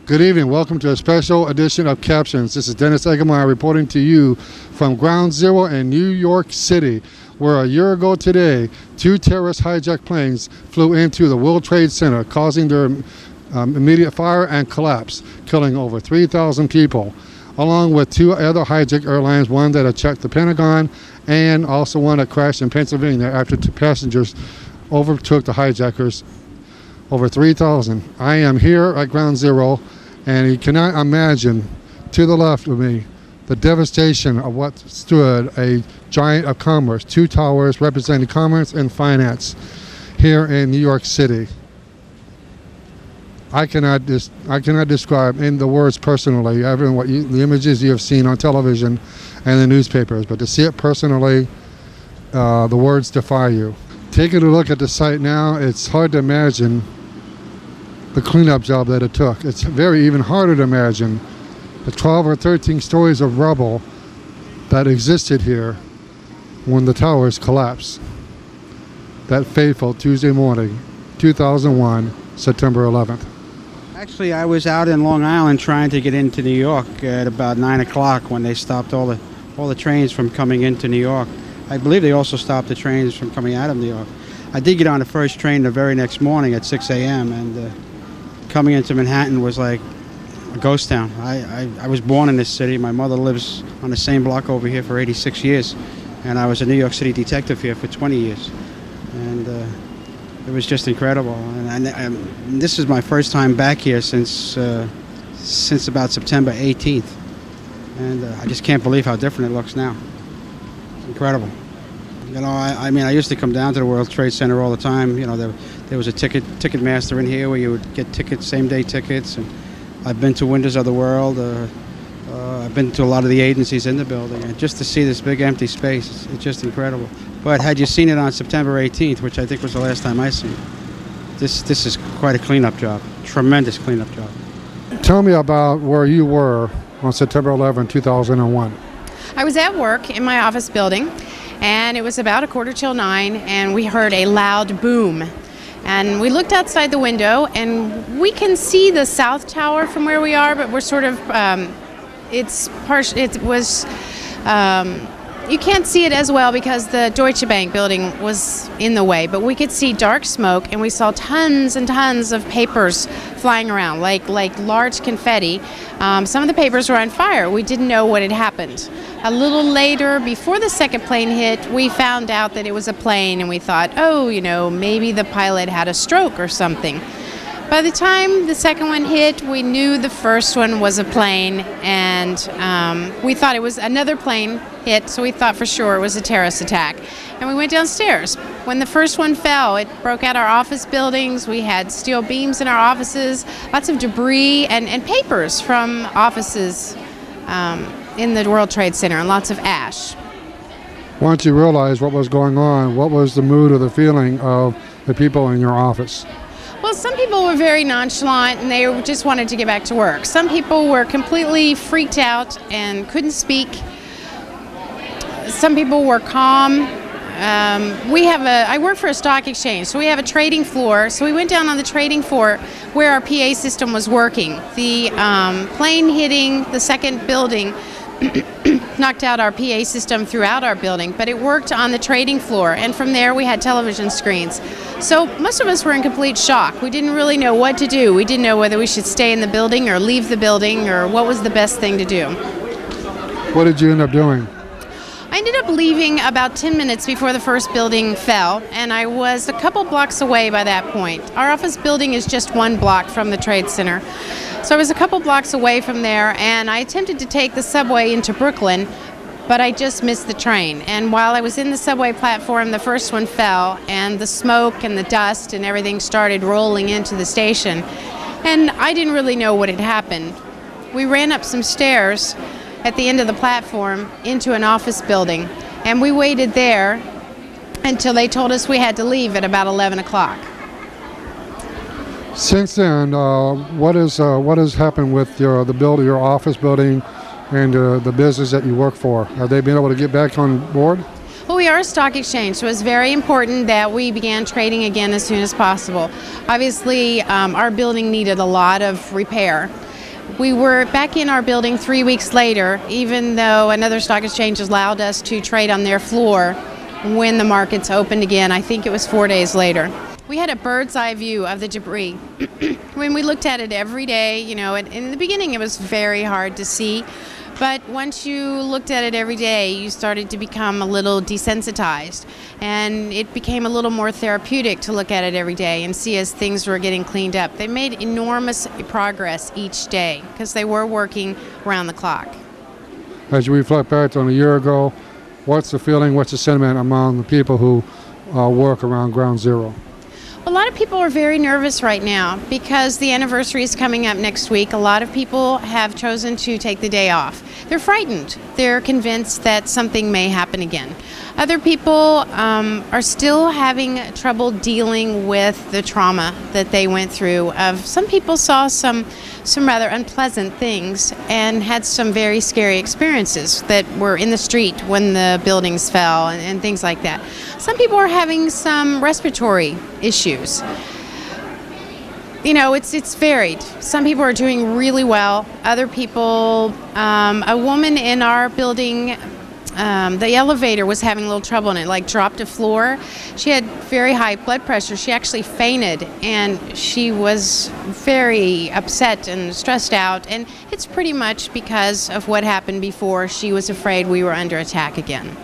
Good evening. Welcome to a special edition of Captions. This is Dennis Eggemeyer reporting to you from Ground Zero in New York City, where a year ago today, two terrorist hijacked planes flew into the World Trade Center, causing their immediate fire and collapse, killing over 3,000 people, along with two other hijacked airlines, one that attacked the Pentagon and also one that crashed in Pennsylvania after two passengers overtook the hijackers. Over 3,000. I am here at Ground Zero, and you cannot imagine, to the left of me, the devastation of what stood a giant of commerce, two towers representing commerce and finance here in New York City. I cannot describe in the words personally, the images you have seen on television and the newspapers, but to see it personally, the words defy you. Taking a look at the site now, it's hard to imagine the cleanup job that it took. It's even harder to imagine the 12 or 13 stories of rubble that existed here when the towers collapsed. That fateful Tuesday morning, 2001, September 11th. Actually, I was out in Long Island trying to get into New York at about 9 o'clock when they stopped all the trains from coming into New York. I believe they also stopped the trains from coming out of New York. I did get on the first train the very next morning at 6 a.m. and coming into Manhattan was like a ghost town. I was born in this city. My mother lives on the same block over here for 86 years, and I was a New York City detective here for 20 years. And it was just incredible. And this is my first time back here since about September 18th. And I just can't believe how different it looks now. It's incredible. You know, I mean, I used to come down to the World Trade Center all the time. You know, there was a ticket master in here where you would get tickets, same-day tickets. And I've been to Wonders of the World. I've been to a lot of the agencies in the building. And just to see this big empty space, it's just incredible. But had you seen it on September 18th, which I think was the last time I seen it, this is quite a cleanup job, tremendous cleanup job. Tell me about where you were on September 11, 2001. I was at work in my office building, and it was about 9:15, and we heard a loud boom. And we looked outside the window, and we can see the South Tower from where we are, but we're sort of, you can't see it as well because the Deutsche Bank building was in the way, but we could see dark smoke, and we saw tons and tons of papers flying around, like large confetti. Some of the papers were on fire. We didn't know what had happened. A little later, before the second plane hit, we found out that it was a plane, and we thought, oh, you know, maybe the pilot had a stroke or something. By the time the second one hit, we knew the first one was a plane, and we thought it was another plane hit, so we thought for sure it was a terrorist attack. And we went downstairs. When the first one fell, it broke out our office buildings. We had steel beams in our offices, lots of debris and papers from offices in the World Trade Center, and lots of ash. Once you realized what was going on, what was the mood or the feeling of the people in your office? Well, some people were very nonchalant and they just wanted to get back to work. Some people were completely freaked out and couldn't speak. Some people were calm. I work for a stock exchange, so we have a trading floor. So we went down on the trading floor where our PA system was working. The plane hitting the second building knocked out our PA system throughout our building, but it worked on the trading floor, and from there we had television screens. So most of us were in complete shock. We didn't really know what to do. We didn't know whether we should stay in the building or leave the building or what was the best thing to do. What did you end up doing? I ended up leaving about 10 minutes before the first building fell, and I was a couple blocks away by that point. Our office building is just 1 block from the Trade Center. So I was a couple blocks away from there, and I attempted to take the subway into Brooklyn, but I just missed the train. And while I was in the subway platform, the first one fell, and the smoke and the dust and everything started rolling into the station. And I didn't really know what had happened. We ran up some stairs at the end of the platform into an office building, and we waited there until they told us we had to leave at about 11 o'clock. Since then, what has happened with your office building and the business that you work for? Have they been able to get back on board? Well, we are a stock exchange, so it's very important that we began trading again as soon as possible. Obviously, our building needed a lot of repair, We were back in our building 3 weeks later, even though another stock exchange allowed us to trade on their floor when the markets opened again. I think it was 4 days later. We had a bird's eye view of the debris. When we looked at it every day, you know, in the beginning it was very hard to see. But once you looked at it every day, you started to become a little desensitized. And it became a little more therapeutic to look at it every day and see as things were getting cleaned up. They made enormous progress each day because they were working around the clock. As you reflect back on a year ago, what's the feeling, what's the sentiment among the people who work around Ground Zero? A lot of people are very nervous right now because the anniversary is coming up next week. A lot of people have chosen to take the day off. They're frightened. They're convinced that something may happen again. Other people are still having trouble dealing with the trauma that they went through. Some people saw some rather unpleasant things and had some very scary experiences that were in the street when the buildings fell and things like that. Some people are having some respiratory issues. You know, it's varied. Some people are doing really well. Other people, a woman in our building, the elevator was having a little trouble and it like dropped a floor. She had very high blood pressure. She actually fainted and she was very upset and stressed out. And it's pretty much because of what happened before. She was afraid we were under attack again.